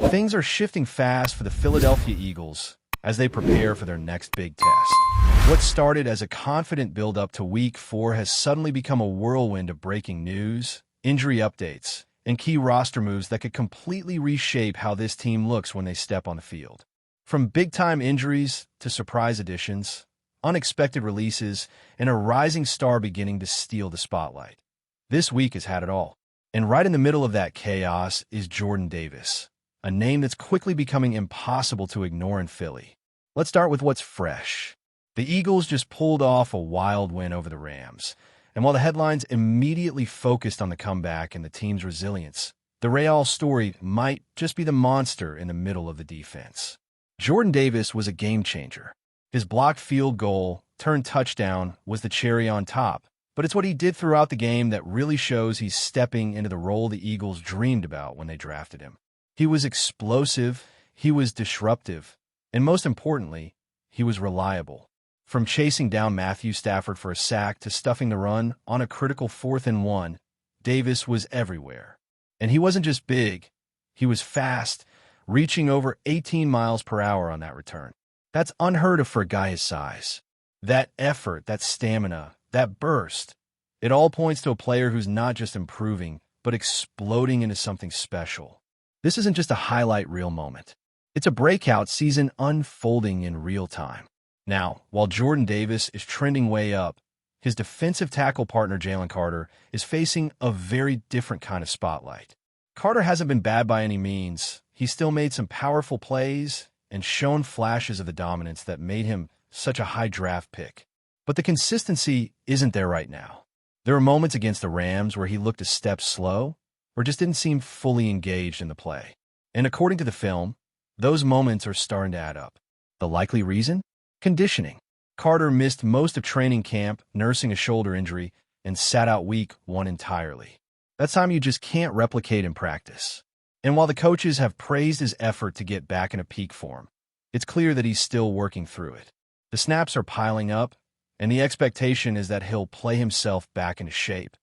Things are shifting fast for the Philadelphia Eagles as they prepare for their next big test. What started as a confident build-up to Week 4 has suddenly become a whirlwind of breaking news, injury updates, and key roster moves that could completely reshape how this team looks when they step on the field. From big-time injuries to surprise additions, unexpected releases, and a rising star beginning to steal the spotlight. This week has had it all. And right in the middle of that chaos is Jordan Davis, a name that's quickly becoming impossible to ignore in Philly. Let's start with what's fresh. The Eagles just pulled off a wild win over the Rams, and while the headlines immediately focused on the comeback and the team's resilience, the real story might just be the monster in the middle of the defense. Jordan Davis was a game-changer. His blocked field goal, turned touchdown, was the cherry on top, but it's what he did throughout the game that really shows he's stepping into the role the Eagles dreamed about when they drafted him. He was explosive, he was disruptive, and most importantly, he was reliable. From chasing down Matthew Stafford for a sack to stuffing the run on a critical 4th and 1, Davis was everywhere. And he wasn't just big, he was fast, reaching over 18 miles per hour on that return. That's unheard of for a guy his size. That effort, that stamina, that burst, it all points to a player who's not just improving, but exploding into something special. This isn't just a highlight reel moment. It's a breakout season unfolding in real time. Now, while Jordan Davis is trending way up, his defensive tackle partner Jalen Carter is facing a very different kind of spotlight. Carter hasn't been bad by any means. He's still made some powerful plays and shown flashes of the dominance that made him such a high draft pick. But the consistency isn't there right now. There were moments against the Rams where he looked a step slow or just didn't seem fully engaged in the play. And according to the film, those moments are starting to add up. The likely reason? Conditioning. Carter missed most of training camp, nursing a shoulder injury, and sat out week 1 entirely. That's time you just can't replicate in practice. And while the coaches have praised his effort to get back into peak form, it's clear that he's still working through it. The snaps are piling up, and the expectation is that he'll play himself back into shape.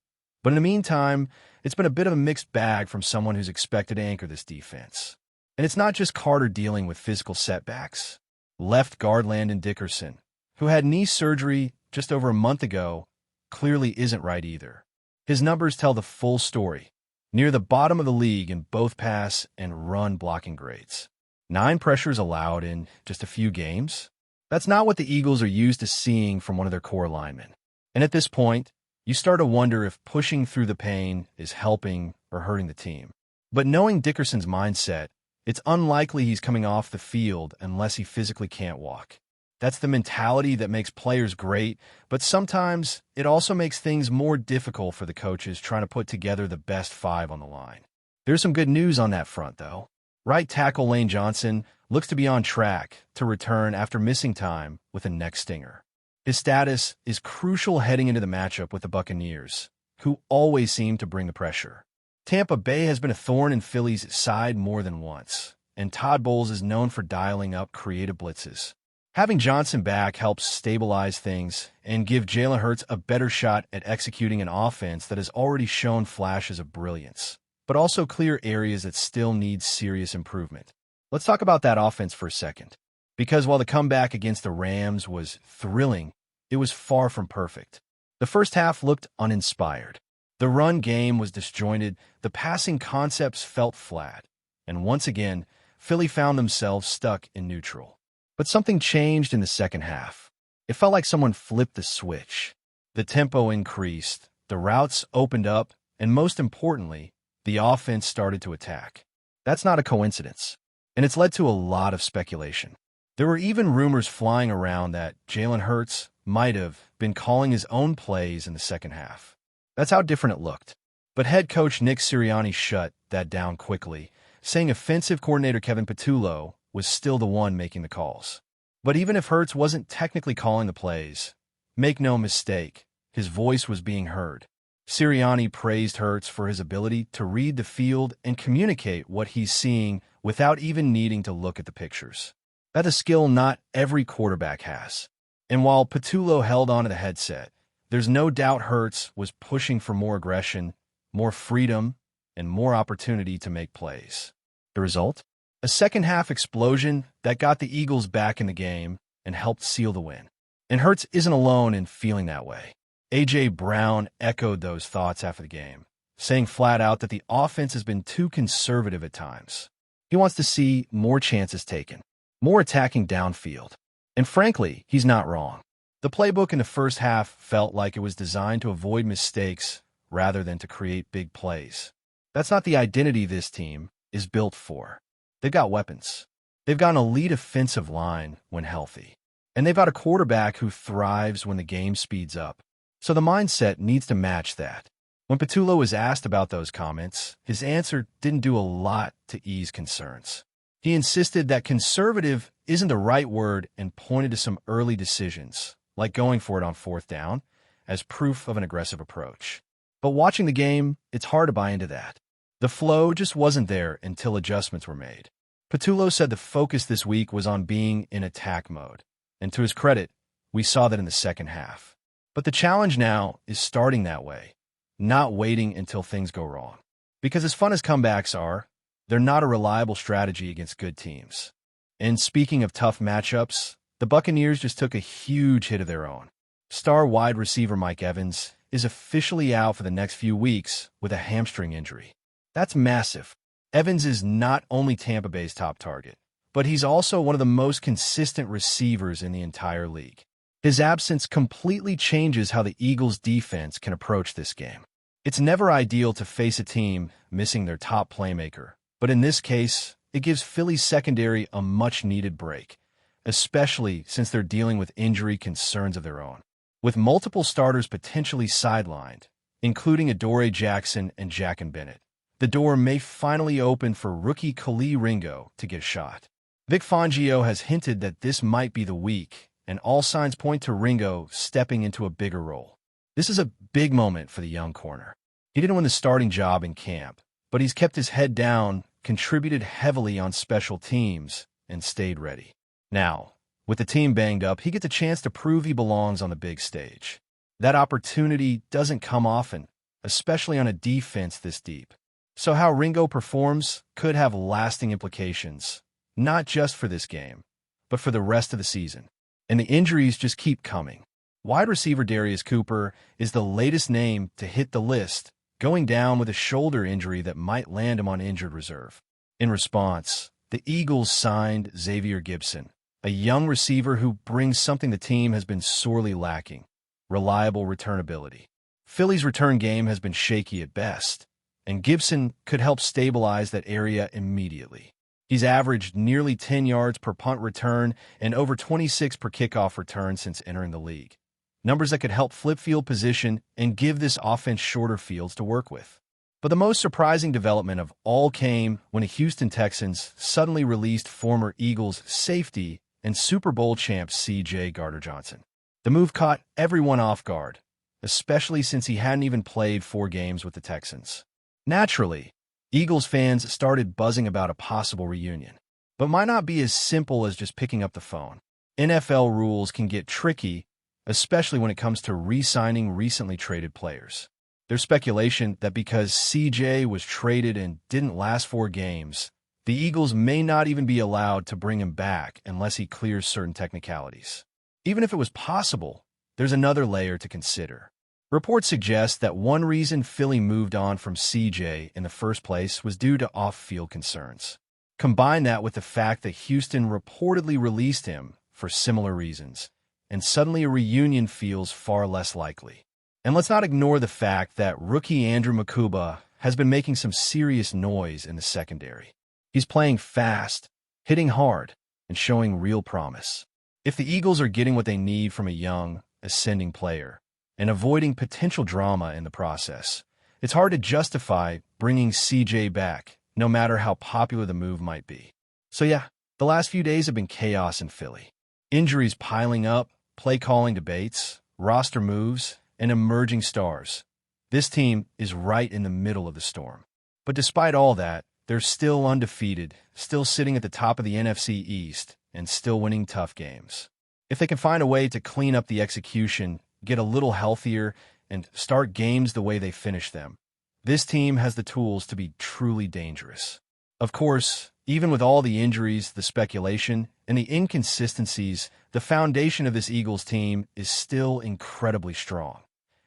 But in the meantime, it's been a bit of a mixed bag from someone who's expected to anchor this defense. And it's not just Carter dealing with physical setbacks. Left guard Landon Dickerson, who had knee surgery just over a month ago, clearly isn't right either. His numbers tell the full story. Near the bottom of the league in both pass and run blocking grades. 9 pressures allowed in just a few games. That's not what the Eagles are used to seeing from one of their core linemen. And at this point, you start to wonder if pushing through the pain is helping or hurting the team. But knowing Dickerson's mindset, it's unlikely he's coming off the field unless he physically can't walk. That's the mentality that makes players great, but sometimes it also makes things more difficult for the coaches trying to put together the best 5 on the line. There's some good news on that front, though. Right tackle Lane Johnson looks to be on track to return after missing time with a neck stinger. His status is crucial heading into the matchup with the Buccaneers, who always seem to bring the pressure. Tampa Bay has been a thorn in Philly's side more than once, and Todd Bowles is known for dialing up creative blitzes. Having Johnson back helps stabilize things and give Jalen Hurts a better shot at executing an offense that has already shown flashes of brilliance, but also clear areas that still need serious improvement. Let's talk about that offense for a second. Because while the comeback against the Rams was thrilling, it was far from perfect. The first half looked uninspired. The run game was disjointed, the passing concepts felt flat, and once again, Philly found themselves stuck in neutral. But something changed in the second half. It felt like someone flipped the switch. The tempo increased, the routes opened up, and most importantly, the offense started to attack. That's not a coincidence, and it's led to a lot of speculation. There were even rumors flying around that Jalen Hurts might have been calling his own plays in the second half. That's how different it looked. But head coach Nick Sirianni shut that down quickly, saying offensive coordinator Kevin Patullo was still the one making the calls. But even if Hurts wasn't technically calling the plays, make no mistake, his voice was being heard. Sirianni praised Hurts for his ability to read the field and communicate what he's seeing without even needing to look at the pictures. That's a skill not every quarterback has. And while Patullo held onto the headset, there's no doubt Hurts was pushing for more aggression, more freedom, and more opportunity to make plays. The result? A A second-half explosion that got the Eagles back in the game and helped seal the win. And Hurts isn't alone in feeling that way. A.J. Brown echoed those thoughts after the game, saying flat out that the offense has been too conservative at times. He wants to see more chances taken, more attacking downfield. And frankly, he's not wrong. The playbook in the first half felt like it was designed to avoid mistakes rather than to create big plays. That's not the identity this team is built for. They've got weapons. They've got an elite offensive line when healthy. And they've got a quarterback who thrives when the game speeds up. So the mindset needs to match that. When Petulo was asked about those comments, his answer didn't do a lot to ease concerns. He insisted that conservative isn't the right word and pointed to some early decisions, like going for it on fourth down, as proof of an aggressive approach. But watching the game, it's hard to buy into that. The flow just wasn't there until adjustments were made. Petulo said the focus this week was on being in attack mode. And to his credit, we saw that in the second half. But the challenge now is starting that way, not waiting until things go wrong. Because as fun as comebacks are, they're not a reliable strategy against good teams. And speaking of tough matchups, the Buccaneers just took a huge hit of their own. Star wide receiver Mike Evans is officially out for the next few weeks with a hamstring injury. That's massive. Evans is not only Tampa Bay's top target, but he's also one of the most consistent receivers in the entire league. His absence completely changes how the Eagles' defense can approach this game. It's never ideal to face a team missing their top playmaker, but in this case, it gives Philly's secondary a much-needed break, especially since they're dealing with injury concerns of their own. With multiple starters potentially sidelined, including Adoree Jackson and Jackson Bennett, the door may finally open for rookie Khalil Ringo to get a shot. Vic Fangio has hinted that this might be the week, and all signs point to Ringo stepping into a bigger role. This is a big moment for the young corner. He didn't win the starting job in camp, but he's kept his head down, contributed heavily on special teams, and stayed ready. Now, with the team banged up, he gets a chance to prove he belongs on the big stage. That opportunity doesn't come often, especially on a defense this deep. So how Ringo performs could have lasting implications, not just for this game, but for the rest of the season. And the injuries just keep coming. Wide receiver Darius Cooper is the latest name to hit the list, going down with a shoulder injury that might land him on injured reserve. In response, the Eagles signed Xavier Gipson, a young receiver who brings something the team has been sorely lacking: reliable returnability. Philly's return game has been shaky at best, and Gipson could help stabilize that area immediately. He's averaged nearly 10 yards per punt return and over 26 per kickoff return since entering the league. Numbers that could help flip field position and give this offense shorter fields to work with. But the most surprising development of all came when the Houston Texans suddenly released former Eagles safety and Super Bowl champ C.J. Gardner-Johnson. The move caught everyone off guard, especially since he hadn't even played 4 games with the Texans. Naturally, Eagles fans started buzzing about a possible reunion, but might not be as simple as just picking up the phone. NFL rules can get tricky, especially when it comes to re-signing recently traded players. There's speculation that because CJ was traded and didn't last 4 games, the Eagles may not even be allowed to bring him back unless he clears certain technicalities. Even if it was possible, there's another layer to consider. Reports suggest that one reason Philly moved on from CJ in the first place was due to off-field concerns. Combine that with the fact that Houston reportedly released him for similar reasons, and suddenly a reunion feels far less likely. And let's not ignore the fact that rookie Andrew Makuba has been making some serious noise in the secondary. He's playing fast, hitting hard, and showing real promise. If the Eagles are getting what they need from a young, ascending player, and avoiding potential drama in the process, it's hard to justify bringing CJ back, no matter how popular the move might be. So yeah, the last few days have been chaos in Philly. Injuries piling up, play calling debates, roster moves, and emerging stars. This team is right in the middle of the storm. But despite all that, they're still undefeated, still sitting at the top of the NFC East, and still winning tough games. If they can find a way to clean up the execution, get a little healthier, and start games the way they finish them, this team has the tools to be truly dangerous. Of course, Even with all the injuries, the speculation, and the inconsistencies, the foundation of this Eagles team is still incredibly strong.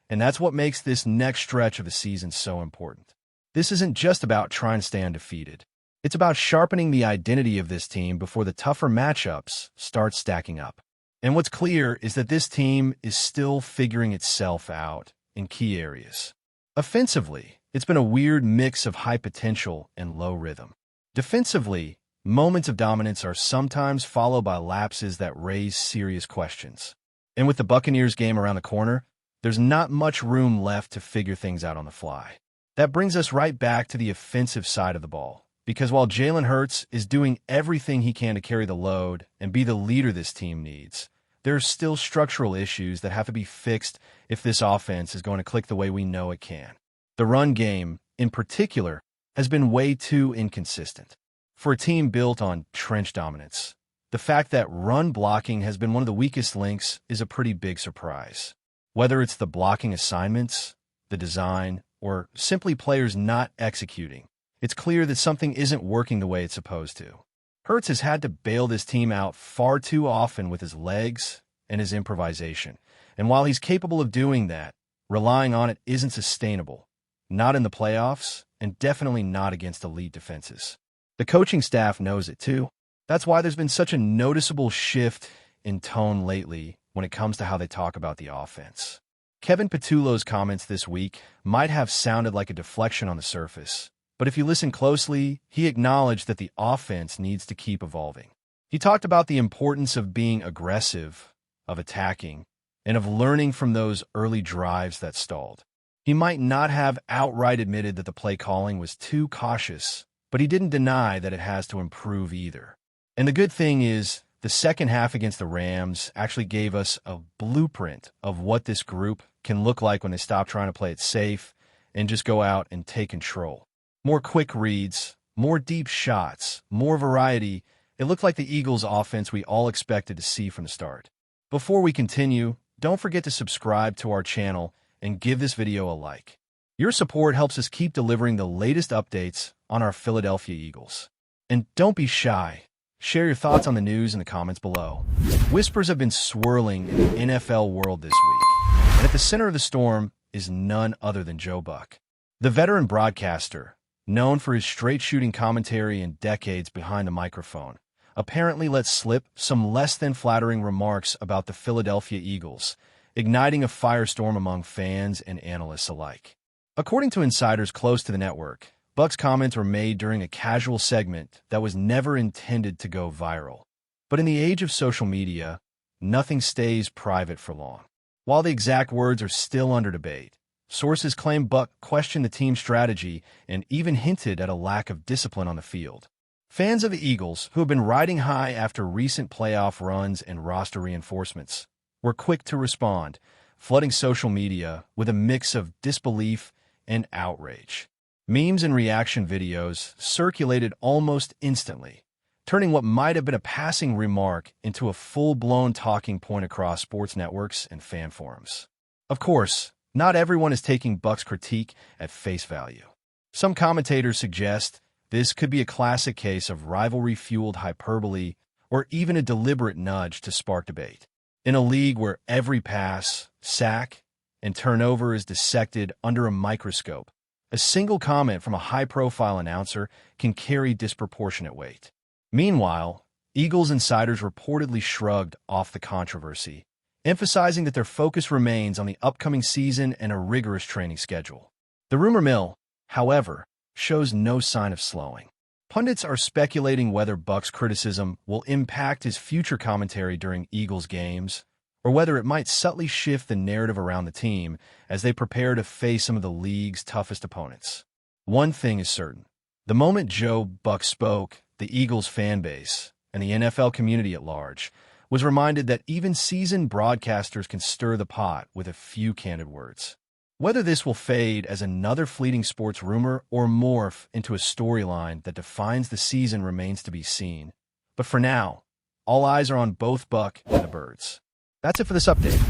And that's what makes this next stretch of the season so important. This isn't just about trying to stay undefeated. It's about sharpening the identity of this team before the tougher matchups start stacking up. And what's clear is that this team is still figuring itself out in key areas. Offensively, it's been a weird mix of high potential and low rhythm. Defensively, moments of dominance are sometimes followed by lapses that raise serious questions. And with the Buccaneers game around the corner, there's not much room left to figure things out on the fly. That brings us right back to the offensive side of the ball. Because while Jalen Hurts is doing everything he can to carry the load and be the leader this team needs, there are still structural issues that have to be fixed if this offense is going to click the way we know it can. The run game, in particular, has been way too inconsistent. For a team built on trench dominance, the fact that run blocking has been one of the weakest links is a pretty big surprise. Whether it's the blocking assignments, the design, or simply players not executing, it's clear that something isn't working the way it's supposed to. Hurts has had to bail this team out far too often with his legs and his improvisation. And while he's capable of doing that, relying on it isn't sustainable. Not in the playoffs, and definitely not against elite defenses. The coaching staff knows it too. That's why there's been such a noticeable shift in tone lately when it comes to how they talk about the offense. Kevin Patullo's comments this week might have sounded like a deflection on the surface, but if you listen closely, he acknowledged that the offense needs to keep evolving. He talked about the importance of being aggressive, of attacking, and of learning from those early drives that stalled. He might not have outright admitted that the play calling was too cautious, but he didn't deny that it has to improve either. And the good thing is, the second half against the Rams actually gave us a blueprint of what this group can look like when they stop trying to play it safe and just go out and take control. More quick reads, more deep shots, more variety. It looked like the Eagles' offense we all expected to see from the start. Before we continue, don't forget to subscribe to our channel and give this video a like. Your support helps us keep delivering the latest updates on our Philadelphia Eagles. And don't be shy. Share your thoughts on the news in the comments below. Whispers have been swirling in the NFL world this week, and at the center of the storm is none other than Joe Buck. The veteran broadcaster, known for his straight-shooting commentary and decades behind the microphone, apparently let slip some less than flattering remarks about the Philadelphia Eagles, igniting a firestorm among fans and analysts alike. According to insiders close to the network, Buck's comments were made during a casual segment that was never intended to go viral. But in the age of social media, nothing stays private for long. While the exact words are still under debate, sources claim Buck questioned the team's strategy and even hinted at a lack of discipline on the field. Fans of the Eagles, who have been riding high after recent playoff runs and roster reinforcements, were quick to respond, flooding social media with a mix of disbelief and outrage. Memes and reaction videos circulated almost instantly, turning what might have been a passing remark into a full-blown talking point across sports networks and fan forums. Of course, not everyone is taking Buck's critique at face value. Some commentators suggest this could be a classic case of rivalry-fueled hyperbole or even a deliberate nudge to spark debate. In a league where every pass, sack, and turnover is dissected under a microscope, a single comment from a high-profile announcer can carry disproportionate weight. Meanwhile, Eagles insiders reportedly shrugged off the controversy, emphasizing that their focus remains on the upcoming season and a rigorous training schedule. The rumor mill, however, shows no sign of slowing. Pundits are speculating whether Buck's criticism will impact his future commentary during Eagles games, or whether it might subtly shift the narrative around the team as they prepare to face some of the league's toughest opponents. One thing is certain. The moment Joe Buck spoke, the Eagles fan base, and the NFL community at large, was reminded that even seasoned broadcasters can stir the pot with a few candid words. Whether this will fade as another fleeting sports rumor or morph into a storyline that defines the season remains to be seen. But for now, all eyes are on both Buck and the Birds. That's it for this update.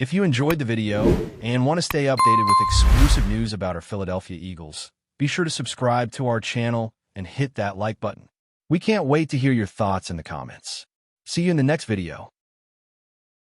If you enjoyed the video and want to stay updated with exclusive news about our Philadelphia Eagles, be sure to subscribe to our channel and hit that like button. We can't wait to hear your thoughts in the comments. See you in the next video.